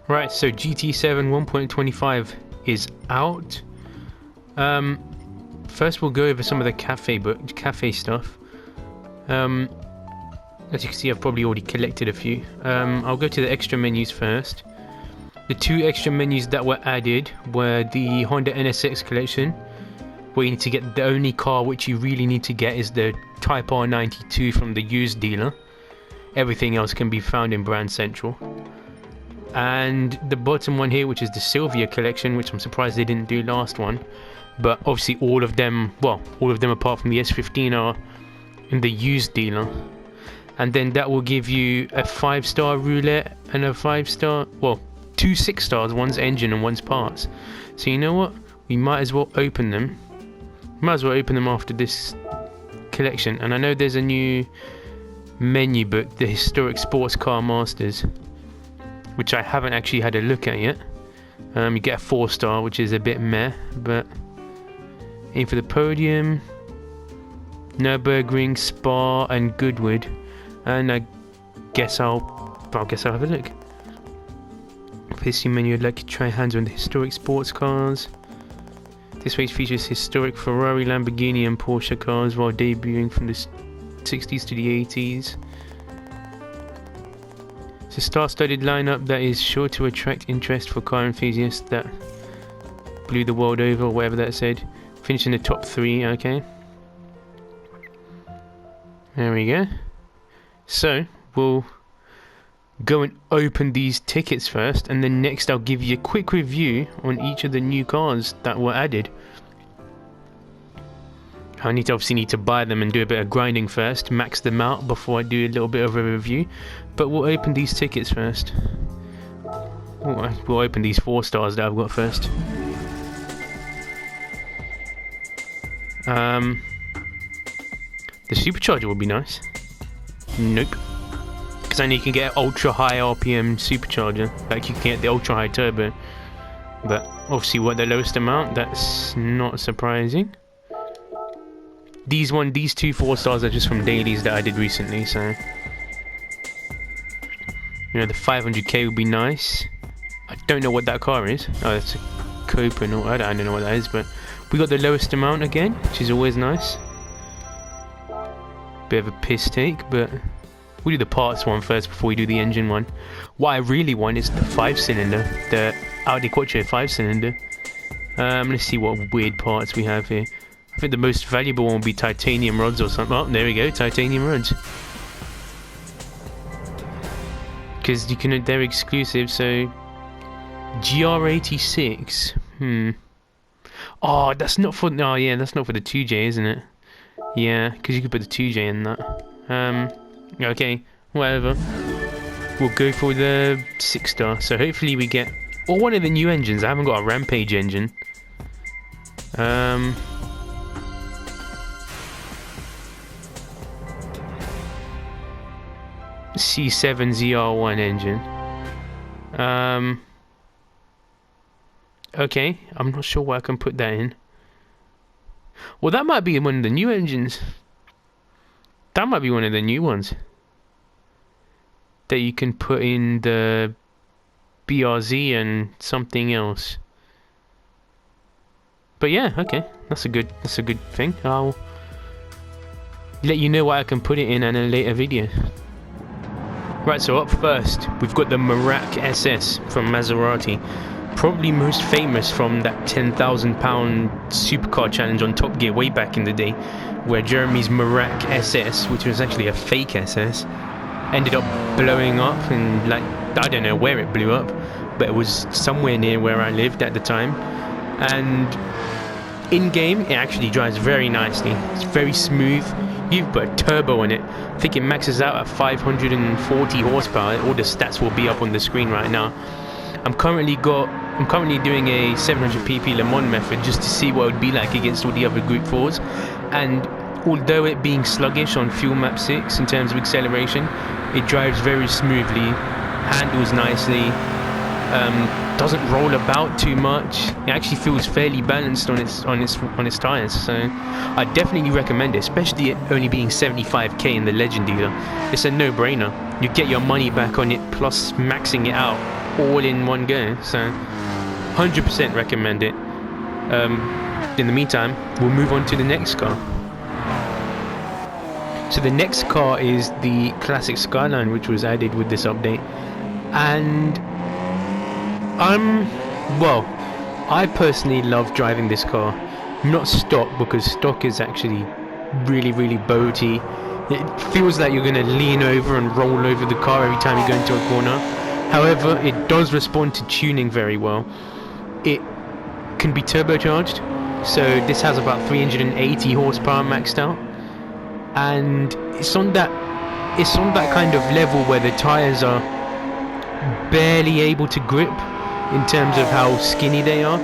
Right, so GT7 1.25 is out. First we'll go over some of the cafe stuff. As you can see, I've probably already collected a few. I'll go to the extra menus first. The two extra menus that were added were the Honda NSX collection, where you need to get the only car which you really need to get is the Type R92 from the used dealer. Everything else can be found in Brand Central. And the bottom one here, which is the Sylvia collection, which I'm surprised they didn't do last one. But obviously all of them apart from the S15 are in the used dealer. And then that will give you a 5-star roulette and a 5-star, well, 2 6-stars, one's engine and one's parts. So you know what? We might as well open them. Might as well open them after this collection. And I know there's a new menu book, the Historic Sports Car Masters, which I haven't actually had a look at yet. You get a 4-star, which is a bit meh, but aim for the podium, Nürburgring, Spa, and Goodwood. And I guess I'll have a look. For this new menu, I'd like to try hands on the historic sports cars. This race features historic Ferrari, Lamborghini, and Porsche cars while debuting from the 60s to the 80s. It's a star-studded lineup that is sure to attract interest for car enthusiasts that blew the world over, or whatever that said. Finish in the top 3, okay. There we go. So, we'll go and open these tickets first, and then next I'll give you a quick review on each of the new cars that were added. I obviously need to buy them and do a bit of grinding first, max them out before I do a little bit of a review. But we'll open these tickets first. We'll open these 4-stars that I've got first. The supercharger will be nice. Nope. Because I know you can get an ultra high RPM supercharger, like you can get the ultra high turbo. But obviously what the lowest amount, that's not surprising. These two 4-stars are just from dailies that I did recently, so you know, the 500k would be nice. I don't know what that car is. Oh, that's a Copen, or I don't know what that is, but we got the lowest amount again, which is always nice. Bit of a piss take, but we'll do the parts one first before we do the engine one. What I really want is the 5-cylinder, the Audi Quattro 5-cylinder. Let's see what weird parts we have here. I think the most valuable one will be titanium rods or something. Oh, there we go, titanium rods. Because they're exclusive, so GR86. Oh, that's not for. Oh, yeah, that's not for the 2J, isn't it? Yeah, because you could put the 2J in that. Okay, whatever. We'll go for the 6-star. So hopefully we get, or one of the new engines. I haven't got a Rampage engine. C7 ZR1 engine. Okay, I'm not sure why I can put that in. Well, that might be one of the new engines. That might be one of the new ones that you can put in the BRZ and something else. But yeah, okay, that's a good thing. I'll let you know what I can put it in a later video. Right, so up first, we've got the Merak SS from Maserati. Probably most famous from that £10,000 supercar challenge on Top Gear way back in the day, where Jeremy's Merak SS, which was actually a fake SS, ended up blowing up, and like, I don't know where it blew up, but it was somewhere near where I lived at the time. And in-game, it actually drives very nicely. It's very smooth. You've put a turbo in it. I think it maxes out at 540 horsepower. All the stats will be up on the screen right now. I'm currently doing a 700 pp Le Mans method just to see what it would be like against all the other Group 4s. And although it being sluggish on Fuel Map 6 in terms of acceleration, it drives very smoothly, handles nicely, doesn't roll about too much. It actually feels fairly balanced on its tires. So I definitely recommend it, especially it only being 75k in the Legend dealer. It's a no-brainer. You get your money back on it, plus maxing it out all in one go. So 100% recommend it. In the meantime, we'll move on to the next car. So the next car is the classic Skyline, which was added with this update. And I personally love driving this car. Not stock, because stock is actually really, really boaty. It feels like you're going to lean over and roll over the car every time you go into a corner. However, it does respond to tuning very well. It can be turbocharged, so this has about 380 horsepower maxed out, and it's on that kind of level where the tires are barely able to grip in terms of how skinny they are.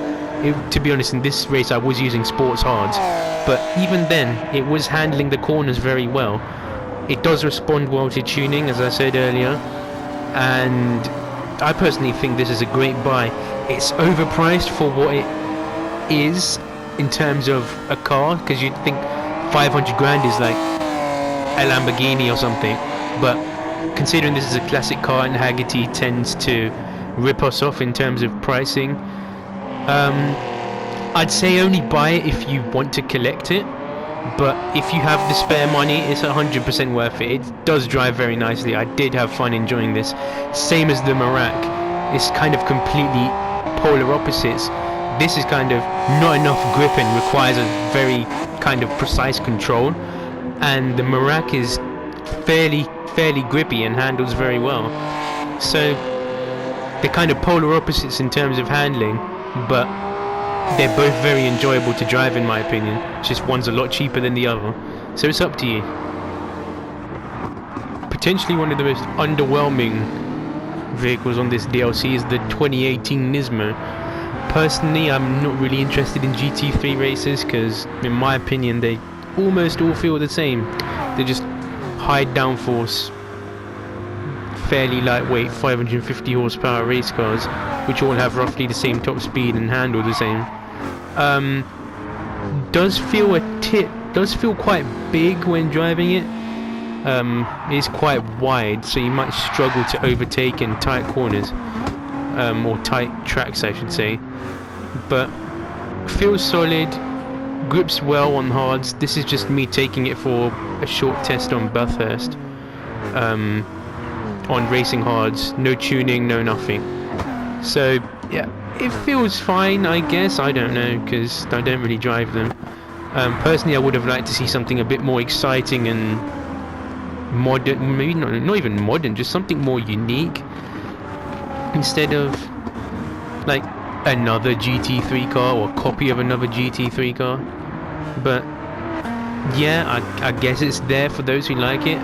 To be honest, in this race I was using sports hards, but even then it was handling the corners very well. It does respond well to tuning, as I said earlier, and I personally think this is a great buy. It's overpriced for what it is in terms of a car, because you'd think 500 grand is like a Lamborghini or something, but considering this is a classic car and Hagerty tends to rip us off in terms of pricing, I'd say only buy it if you want to collect it, but if you have the spare money, it's 100% worth it. It does drive very nicely. I did have fun enjoying this. Same as the Merak. It's kind of completely polar opposites. This is kind of not enough grip and requires a very kind of precise control, and the Merak is fairly grippy and handles very well. So they're kind of polar opposites in terms of handling, but they're both very enjoyable to drive in my opinion. It's just one's a lot cheaper than the other, so it's up to you. Potentially one of the most underwhelming vehicles on this DLC is the 2018 Nismo. Personally, I'm not really interested in GT3 races because in my opinion they almost all feel the same. They're just high downforce, fairly lightweight 550 horsepower race cars, which all have roughly the same top speed and handle the same. Does feel quite big when driving it. It's quite wide, so you might struggle to overtake in tight corners, or tight tracks I should say, but feels solid, grips well on hards. This is just me taking it for a short test on Bathurst, on racing hards, no tuning, no nothing. So yeah, it feels fine, I guess. I don't know, because I don't really drive them. Personally, I would have liked to see something a bit more exciting and modern, maybe not even modern, just something more unique, instead of like another GT3 car or a copy of another GT3 car. But yeah, I guess it's there for those who like it.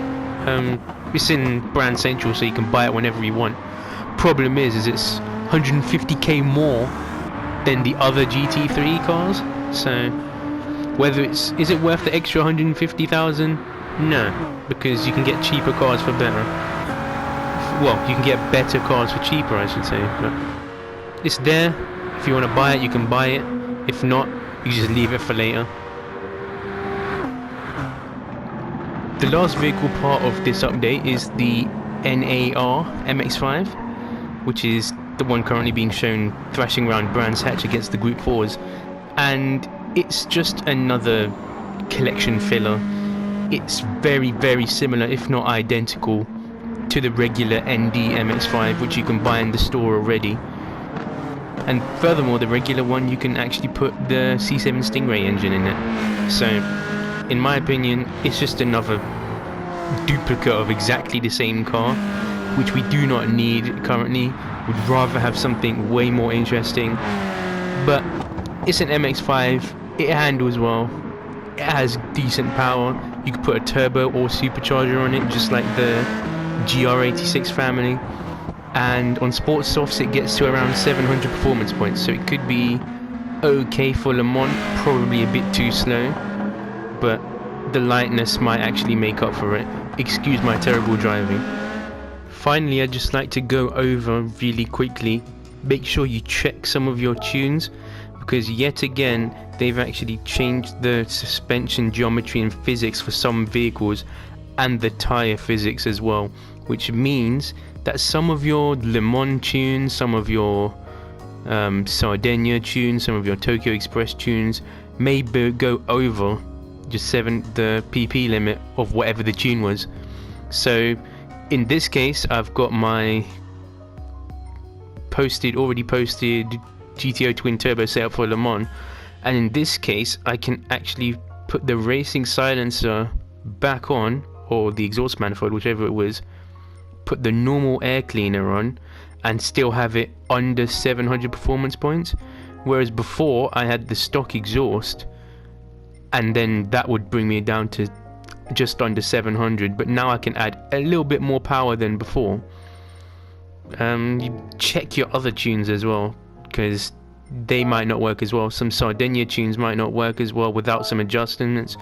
It's in Brand Central, so you can buy it whenever you want. Problem is it's 150k more than the other GT3 cars, so whether is it worth the extra 150,000? No, because you can get cheaper cars for better. Well, you can get better cars for cheaper, I should say, but it's there. If you want to buy it, you can buy it. If not, you just leave it for later. The last vehicle part of this update is the NAR MX-5, which is the one currently being shown thrashing around Brands Hatch against the Group 4s, and it's just another collection filler. It's very, very similar, if not identical, to the regular ND MX-5, which you can buy in the store already. And furthermore, the regular one, you can actually put the C7 Stingray engine in it. So, in my opinion, it's just another duplicate of exactly the same car, which we do not need currently. Would rather have something way more interesting. But it's an MX-5, it handles well, it has decent power. You could put a turbo or supercharger on it, just like the GR86 family. And on sports softs it gets to around 700 performance points, so it could be okay for Le Mans, probably a bit too slow, but the lightness might actually make up for it. Excuse my terrible driving. Finally, I'd just like to go over really quickly, make sure you check some of your tunes, because yet again they've actually changed the suspension geometry and physics for some vehicles, and the tyre physics as well, which means that some of your Le Mans tunes, some of your Sardinia tunes, some of your Tokyo Express tunes may go over just the PP limit of whatever the tune was. So in this case, I've got my already posted GTO twin turbo set up for Le Mans, and in this case I can actually put the racing silencer back on, or the exhaust manifold, whichever it was, put the normal air cleaner on, and still have it under 700 performance points, whereas before I had the stock exhaust and then that would bring me down to just under 700, but now I can add a little bit more power than before. You check your other tunes as well, because they might not work as well. Some Sardinia tunes might not work as well without some adjustments.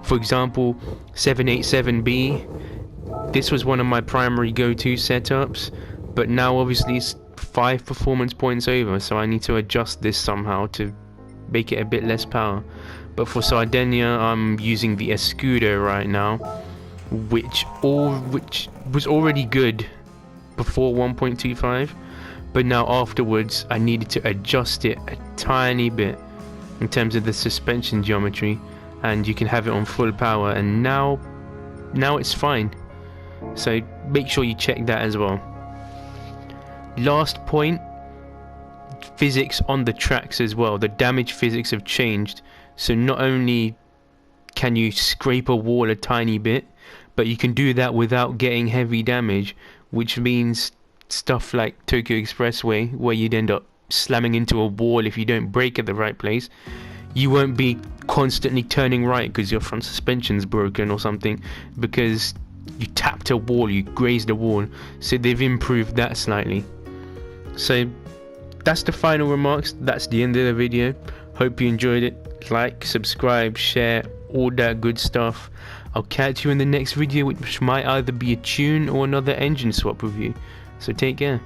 For example, 787B, this was one of my primary go-to setups, but now obviously it's 5 performance points over, so I need to adjust this somehow to make it a bit less power. But for Sardinia, I'm using the Escudo right now, which was already good before 1.25, but now afterwards I needed to adjust it a tiny bit in terms of the suspension geometry, and you can have it on full power, and now it's fine. So make sure you check that as well. Last point, physics on the tracks as well. The damage physics have changed, so not only can you scrape a wall a tiny bit, but you can do that without getting heavy damage, which means stuff like Tokyo Expressway, where you'd end up slamming into a wall if you don't brake at the right place. You won't be constantly turning right because your front suspension's broken or something, because you tapped a wall, you grazed a wall. So they've improved that slightly. So that's the final remarks. That's the end of the video. Hope you enjoyed it. Like, subscribe, share, all that good stuff. I'll catch you in the next video, which might either be a tune or another engine swap review. So take care.